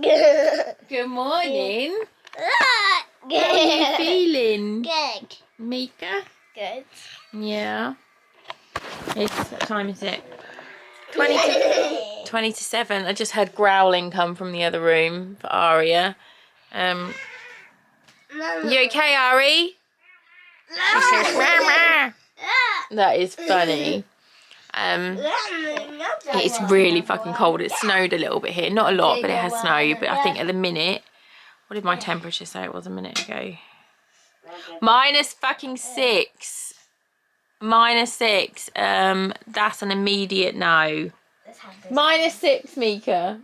Good morning. How are you feeling? Good. Mika? Good. Yeah. What time is it? 20 to 7. I just heard growling come from the other room for Aria. You okay, Ari? She says, Mama. That is funny. It's really fucking cold. It snowed a little bit here. Not a lot, but it has snowed. But I think at the minute, what did my temperature say it was a minute ago? -6. -6. That's an immediate no. -6, Mika.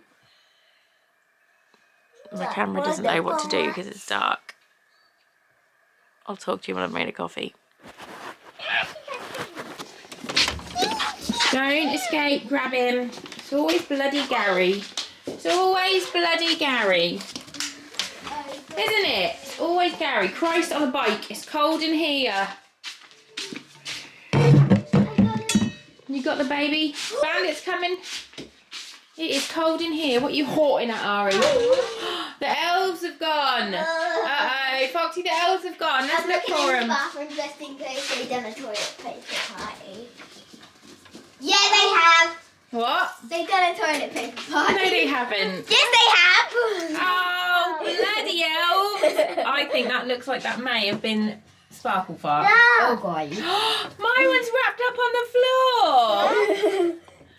My camera doesn't know what to do because it's dark. I'll talk to you when I've made a coffee. Don't escape, grab him. It's always bloody Gary. It's always bloody Gary. Isn't it? It's always Gary. Christ on a bike. It's cold in here. You got the baby? Bandit's coming. It is cold in here. What are you hawting at, Ari? The elves have gone. Uh-oh. Foxy, the elves have gone. Let's look for them. Bathroom just in case they've done a toilet paper party. Yeah, they have. What? They've done a toilet paper party. No, they haven't. Yes, they have. Oh, bloody elves. I think that looks like that may have been Sparkle Fart. No. Oh, God. My one's wrapped up on the floor.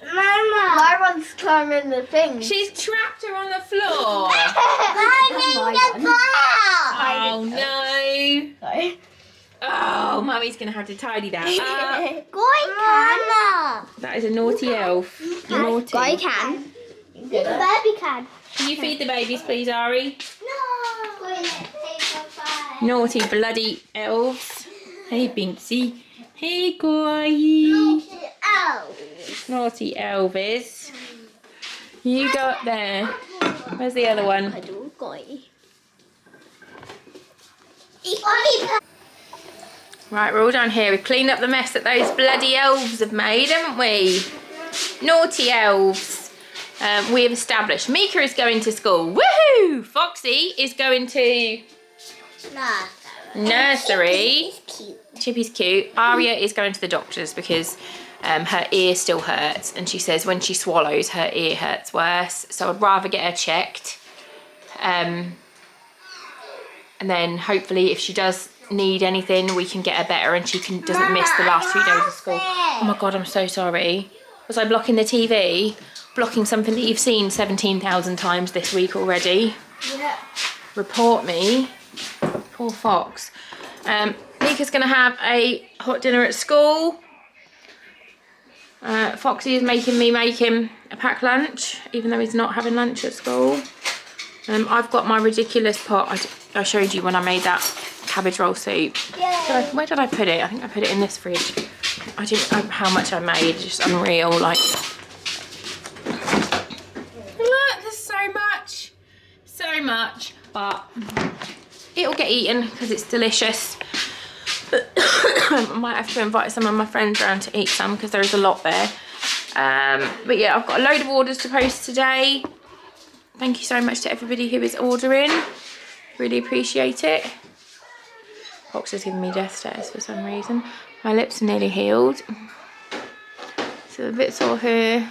Mama. My one's climbing the thing. She's trapped her on the floor. Climbing the fire. Oh, no. Sorry. Oh, Mummy's going to have to tidy that up. Mama. That is a naughty elf. Naughty. Guy can. The baby can. Can you feed the babies, please, Ari? No. Toilet paper party. Naughty bloody elves. Hey, Binksy. Hey, Guy. Naughty Elvis. You go up there. Where's the other one? I don't go. Right, we're all down here. We've cleaned up the mess that those bloody elves have made, haven't we? Naughty elves. We have established Mika is going to school. Woohoo! Foxy is going to nursery. Chippy's cute. Aria is going to the doctor's because her ear still hurts, and she says when she swallows her ear hurts worse, so I'd rather get her checked, and then hopefully if she does need anything we can get her better and she doesn't miss the last 2 days of school. Oh my god, I'm so sorry. Was I blocking the TV? Blocking something that you've seen 17,000 times this week already? Yeah. Report me. Poor Fox. Mika's gonna have a hot dinner at school. Foxy is making me make him a packed lunch, even though he's not having lunch at school. I've got my ridiculous pot. I showed you when I made that cabbage roll soup. Where did I put it? I think I put it in this fridge. I didn't know how much I made. It's just unreal. Like, look, there's so much, but it'll get eaten because it's delicious. I might have to invite some of my friends around to eat some because there is a lot there. But yeah, I've got a load of orders to post today. Thank you so much to everybody who is ordering. Really appreciate it. Fox has given me death stares for some reason. My lips are nearly healed. So a bit sore here.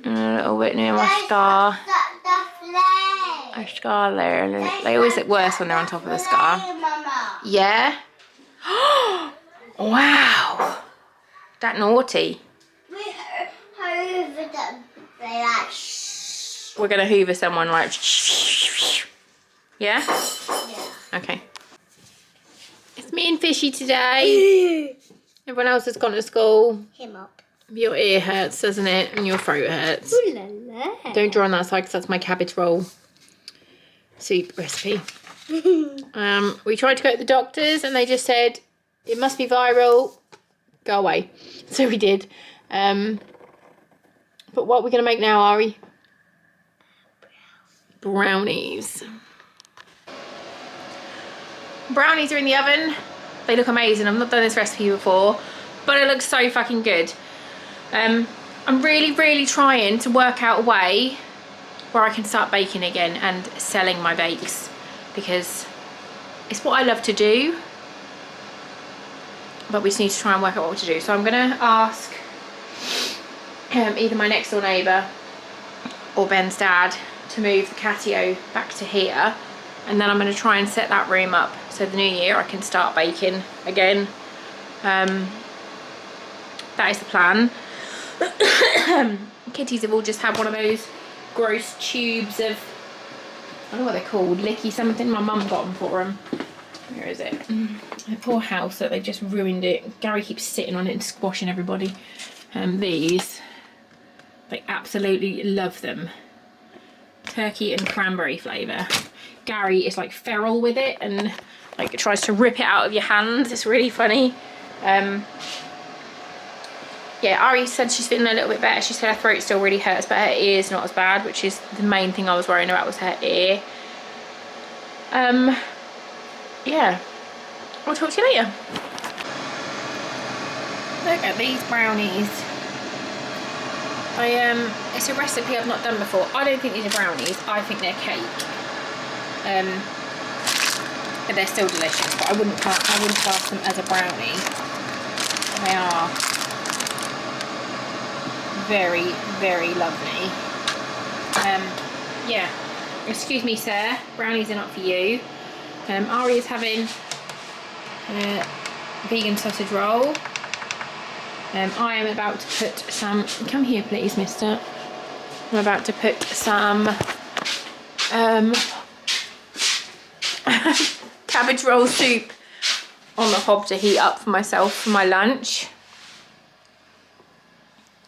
And a little bit near my scar. A scar there. They always look worse when they're on top of the scar. Yeah? Wow. That naughty. We're going to hoover someone like... Yeah? Yeah. Okay. It's me and Fishy today. Everyone else has gone to school. Him up. Your ear hurts, doesn't it? And your throat hurts. Ooh la la. Don't draw on that side because that's my cabbage roll soup recipe. We tried to go to the doctors and they just said, it must be viral. Go away. So we did. But what are we going to make now, Ari? Brownies. Brownies are in the oven. They look amazing. I've not done this recipe before, but it looks so fucking good. I'm really trying to work out a way where I can start baking again and selling my bakes, because it's what I love to do, but we just need to try and work out what to do. So I'm gonna ask either my next door neighbour or Ben's dad to move the catio back to here, and then I'm going to try and set that room up so the new year I can start baking again. That is the plan. Kitties have all just had one of those gross tubes of, I don't know what they're called, licky something. My mum got them for them. Where is it? The poor house that they've just ruined it. Gary keeps sitting on it and squashing everybody. These, they absolutely love them. Turkey and cranberry flavour. Gary is like feral with it and like tries to rip it out of your hands. It's really funny. Yeah, Ari said she's feeling a little bit better. She said her throat still really hurts, but her ear's not as bad, which is the main thing I was worrying about, was her ear. Yeah, I'll talk to you later. Look at these brownies. It's a recipe I've not done before. I don't think these are brownies. I think they're cake. But they're still delicious. But I wouldn't class them as a brownie. They are very, very lovely. Yeah. Excuse me, sir. Brownies are not for you. Ari is having vegan sausage roll. I am about to put some, come here please mister, I'm about to put some cabbage roll soup on the hob to heat up for myself for my lunch.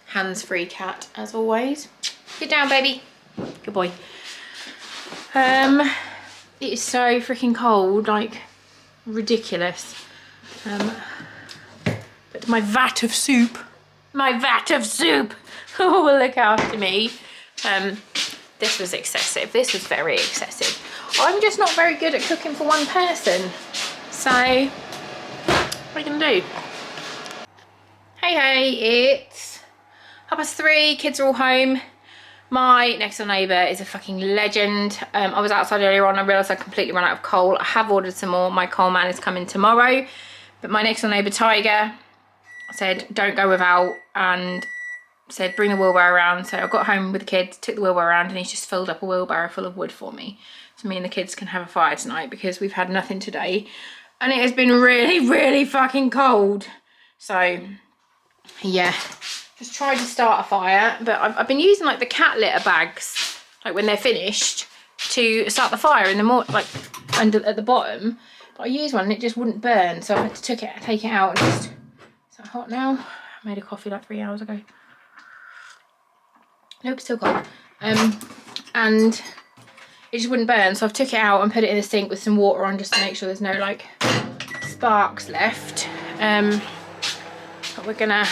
Hands-free cat as always. Get down baby, good boy. It is so freaking cold, like ridiculous. But my vat of soup will look after me. This was excessive. This was very excessive. I'm just not very good at cooking for one person. So, what are you gonna do? Hey, it's 3:30, kids are all home. My next door neighbour is a fucking legend. I was outside earlier on, I realised I completely run out of coal. I have ordered some more. My coal man is coming tomorrow. But my next door neighbour, Tiger, said don't go without, and said bring the wheelbarrow around. So I got home with the kids, took the wheelbarrow around, and he's just filled up a wheelbarrow full of wood for me. So me and the kids can have a fire tonight, because we've had nothing today. And it has been really, really fucking cold. So, yeah. Just tried to start a fire, but I've been using like the cat litter bags, like when they're finished, to start the fire in the morning, like under at the bottom. But I used one and it just wouldn't burn, so I had to take it out and just. Is that hot now? I made a coffee like 3 hours ago. Nope, still cold. And it just wouldn't burn, so I've took it out and put it in the sink with some water on, just to make sure there's no like sparks left. But we're gonna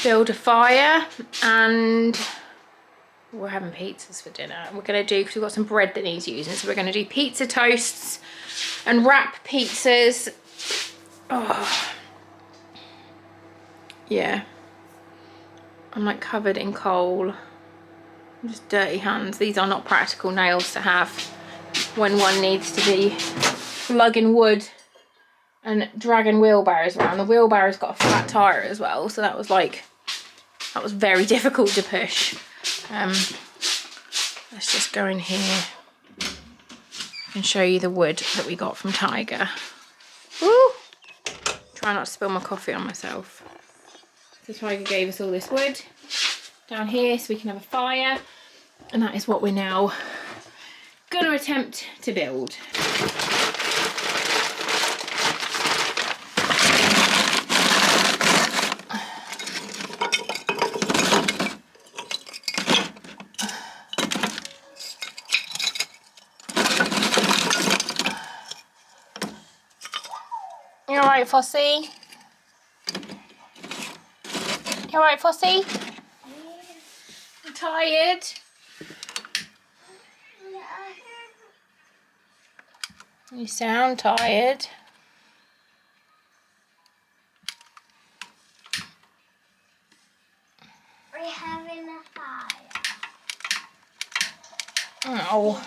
build a fire, and we're having pizzas for dinner. We're gonna do, because we've got some bread that needs using, so we're gonna do pizza toasts and wrap pizzas. Oh, yeah. I'm like covered in coal. Just dirty hands. These are not practical nails to have when one needs to be lugging wood and dragging wheelbarrows around. The wheelbarrow's got a flat tire as well, so that was very difficult to push. Let's just go in here and show you the wood that we got from Tiger. Woo! Try not to spill my coffee on myself. So Tiger gave us all this wood down here so we can have a fire, and that is what we're now going to attempt to build. You alright, Fossy? You alright, Fossy? You tired? You sound tired. We're having a fire. Oh.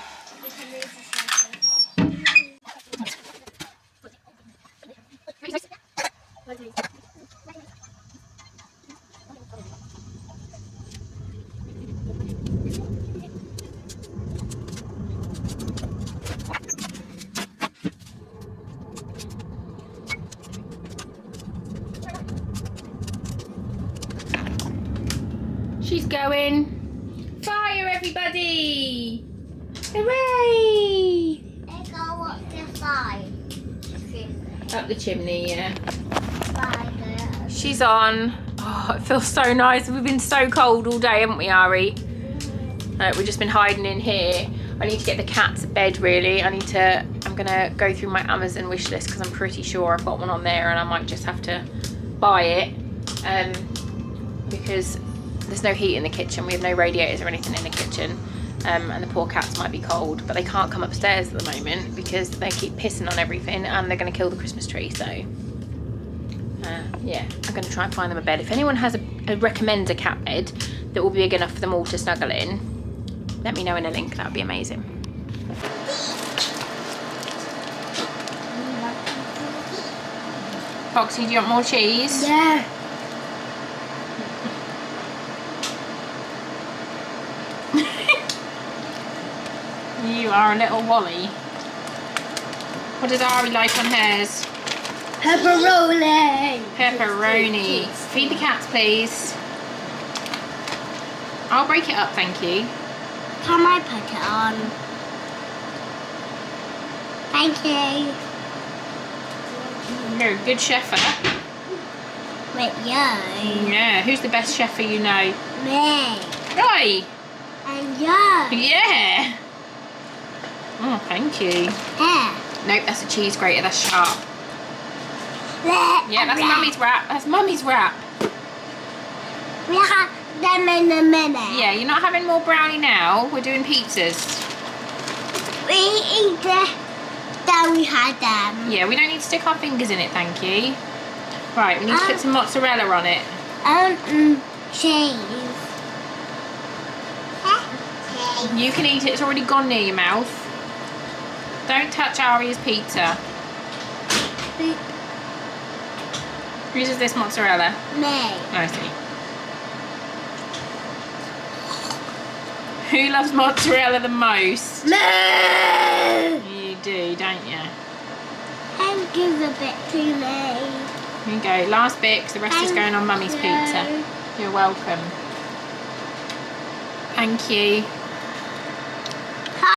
She's going. Fire, everybody! Hooray! Let's go up the side. Up the chimney, yeah. Fire. She's on. Oh, it feels so nice. We've been so cold all day, haven't we, Ari? We've just been hiding in here. I need to get the cats to bed, really. I'm gonna go through my Amazon wish list because I'm pretty sure I've got one on there and I might just have to buy it. Because there's no heat in the kitchen. We have no radiators or anything in the kitchen. And the poor cats might be cold, but they can't come upstairs at the moment because they keep pissing on everything and they're going to kill the Christmas tree. So yeah, I'm going to try and find them a bed. If anyone recommends a cat bed that will be big enough for them all to snuggle in, let me know in a link. That would be amazing. Foxy, do you want more cheese? Yeah. You are a little Wally. What does Ari like on hers? Pepperoni. Pepperoni. Feed the cats, please. I'll break it up, thank you. Can I put it on? Thank you. You're a good cheffer. With you. Yeah, who's the best cheffer you know? Me. Right. And you. Yeah. Oh, thank you. Yeah. Nope, that's a cheese grater, that's sharp. Yeah, that's Mummy's wrap. That's Mummy's wrap. We have them in a minute. Yeah, you're not having more brownie now. We're doing pizzas. We eat it. Then we had them. Yeah, we don't need to stick our fingers in it, thank you. Right, we need to put some mozzarella on it. Cheese. You can eat it, it's already gone near your mouth. Don't touch Ari's pizza. Whose is this mozzarella? Me. I see. Who loves mozzarella the most? Me. You do, don't you? And give a bit to me. Here you go, last bit, because the rest is going on Mummy's pizza. You're welcome. Thank you.